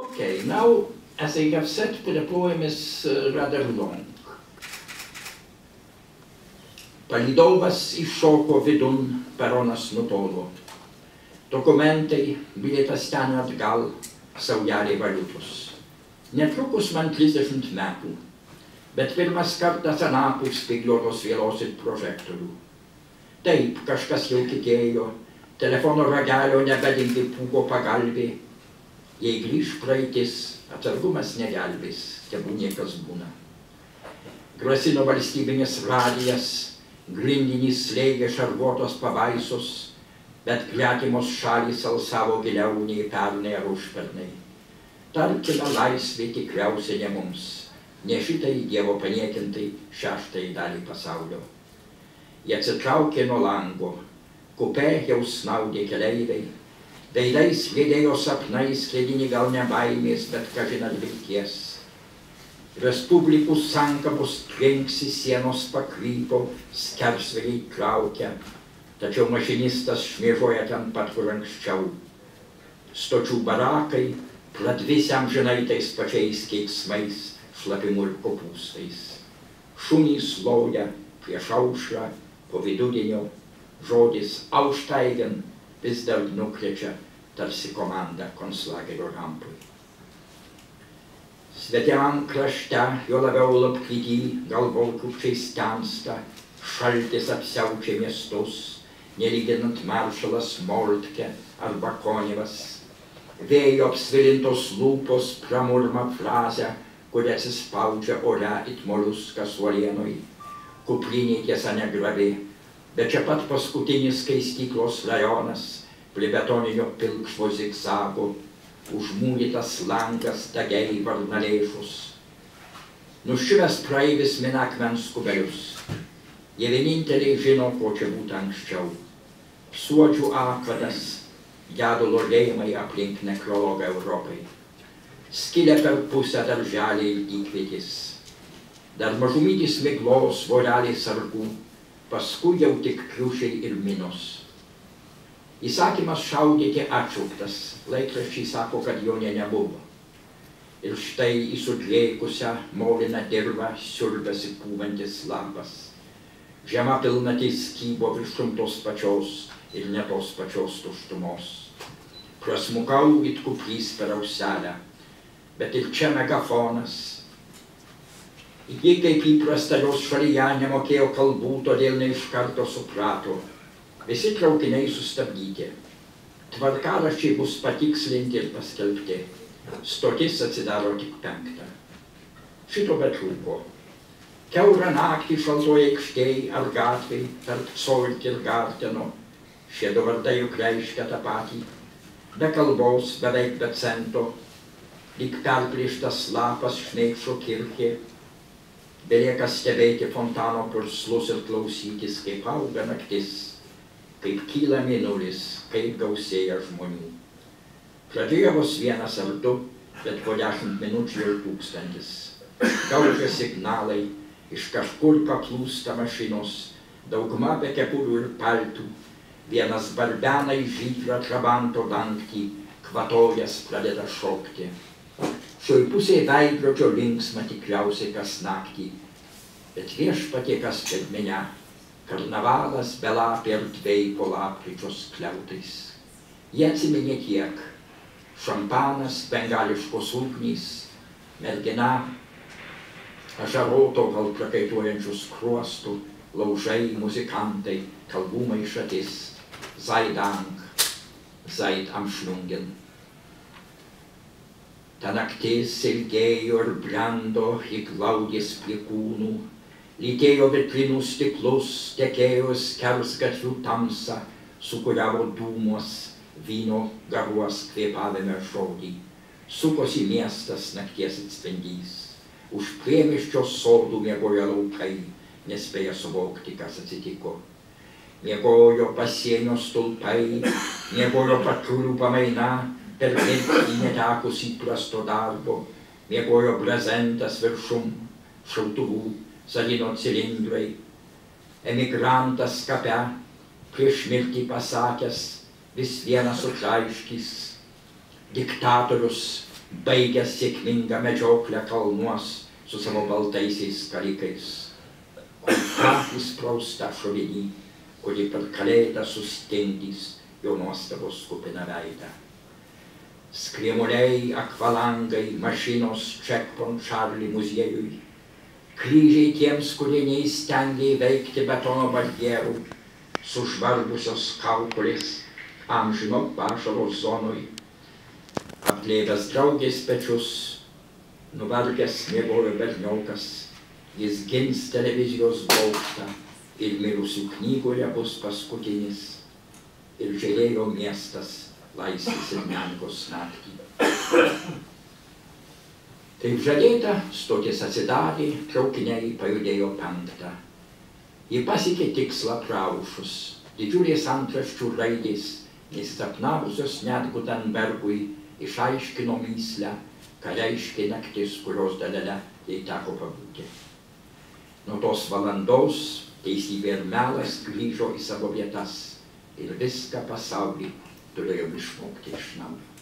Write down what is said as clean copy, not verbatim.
Okay, now, as I have said, the poem is rather long. Palydovas iššoko vidun, peronas nutolo. Dokumentai, bilietas ten atgal, saujelė valiutos. Netrukus man 30 metų, bet pirmas kartas anapus spygliuotos vielos ir prožektorių. Taip, kažkas jau tikėjo, telefono ragelio nebedingi pūko pagalbė. Jei grįž praeitis, atsargumas negelbės, tegu niekas būna. Grasino valstybinis radijas, grindinys slėgė šarvuotos pabaisos, bet gretimos šalys alsavo giliau nei pernai ar užpernai. Tarkime laisvė tikriausiai ne mums, ne šitai Dievo paniekintai šeštai dalį pasaulio. Jie atsitraukė nuo lango, kupė jau snaudė keleiviai, veidais lydėjo sapnais, sklidini gal ne baimės, bet kažin ar vilties. Respublikų sankabos tvinksi, sienos pakrypo, skersvėliai traukia, tačiau mašinistas šmėžuoja ten pat, kur anksčiau. Stočių barakai pradvisi amžinai tais pačiais keiksmais, šlapimu ir kopūstais. Šunys loja prieš aušrą, po vidudienio, žodis aussteigen vis dar nukrečia tarsi komanda konclagerio rampui. Svetimam krašte, jo labiau lapkridy, galvotrūkčiais temsta, šaltis apsiaučia miestus, nelyginant maršalas Moltke arba Konevas. Vėjo apsvilintos lūpos pramurma frazę, kuri atsispaudžia ore it moliuskas uolienoj. Kuprinė tiesa negrabi, bet čia pat paskutinis skaistyklos rajonas, prie betoninio pilkšvo zigzago, užmūrytas langas tagiai varnalėšus. Nuščivęs praeivis mina akmens kubelius. Jie vieninteliai žino, ko čia būtų anksčiau. Suodžių akvadas, gedulo rėmai aplink nekrologą Europai. Skilę per pusę darželį ir dykvietis. Dar mažumytis miglos voreliai sargų, paskui jau tik kriušiai ir minos. Įsakymas šaudyti atšauktas, laikraščiai sako, kad jo nebuvo. Ir štai į sudrėkusią moliną dirvą siurbiasi pūvantis lapas. Žema pilnatis kybo viršum tos pačios ir ne tos pačios tuštumos. Prasmukau it kuprys per auselę, bet ir čia megafonas. Ji kaip įprasta jos šalyje nemokėjo kalbų, todėl ne iš karto suprato. Visi traukiniai sustabdyti. Tvarkaraščiai bus patikslinti ir paskelbti. Stotis atsidaro tik 5. Šito betrūko. Kiaurą naktį šaltoj aikštėj ar gatvėj tarp Solt ir Garteno. Šie du vardai juk reiškia tą patį. Be kalbos, beveik be cento. Lyg perplėštas lapas šmėkšo kirchė. Belieka stebėti fontano purslus ir klausytis, kaip auga naktis. Kaip kyla mėnulis, kaip gausėja žmonių. Pradžioje vos 1 ar 2, bet po 10 minučių jau 1000. Gaužia signalai, iš kažkur paklūsta mašinos, dauguma be kepurių ir paltų. Vienas barbena į žydrą trabanto dangtį, kvatojas pradeda šokti. Šioj pusėj veidrodžio linksma tikriausiai kas naktį, bet viešpatie kas pred mene. Karnavalas belapė erdvėj po lapkričio skliautais. Jie atsiminė tiek. Šampanas, bengališkos ugnys, mergina, ašaroto gal prakaituojančių skruostų, laužai, muzikantai, kalbų maišatis, Zaidang, Zaid am Schlungen. Ta naktis ilgėjo ir brendo, į glaudės prie kūnų, lytėjo vitrinų stiklus, tekėjo skersgatvių tamsa, sukuriavo dūmos, vyno garuos kvėpavime žodį. Sukosi miestas nakties atspindys. Už priemiščio sodų miegojo laukai, nespėja suvokti, kas atsitiko. Miegojo pasienio stulpai, miegojo patrulių pamaina, per mirtį netekus įprasto darbo, miegojo brezentas viršum, šautuvų, salino cilindrai, emigrantas kape, prieš mirtį pasakęs, vis vienas užaiškis, diktatorius baigęs sėkmingą medžioklę kalnuos su savo baltaisiais karikais. Kulka įsprausta šovinį, kuri per kalėdą sustindys jo nuostabos kupiną veidą. Skriemuliai, akvalangai, mašinos Checkpoint Charlie muziejui, kryžiai tiems, kurie neįstengė įveikti betono barjerų, sužvarbusios kaukolės amžino pašaros zonoj, apglėbęs draugės pečius, nuvargęs miegojo berniokas, jis gins televizijos bokštą ir mirusių knygoje bus paskutinis, ir žėlėjo miestas laisvės ir nemigos naktį. Kaip žadėta, stotis atsidarė, traukiniai pajudėjo 5. Ji pasiekė tikslą praušus, didžiulės antraščių raidės, nesapnavusios net Gutenbergui, išaiškino mįslę, ką reiškė naktis, kurios dalele jai teko pabūti. Nuo tos valandos teisybė ir melas grįžo į savo vietas ir viską pasaulį turėjom išmokti iš naujo.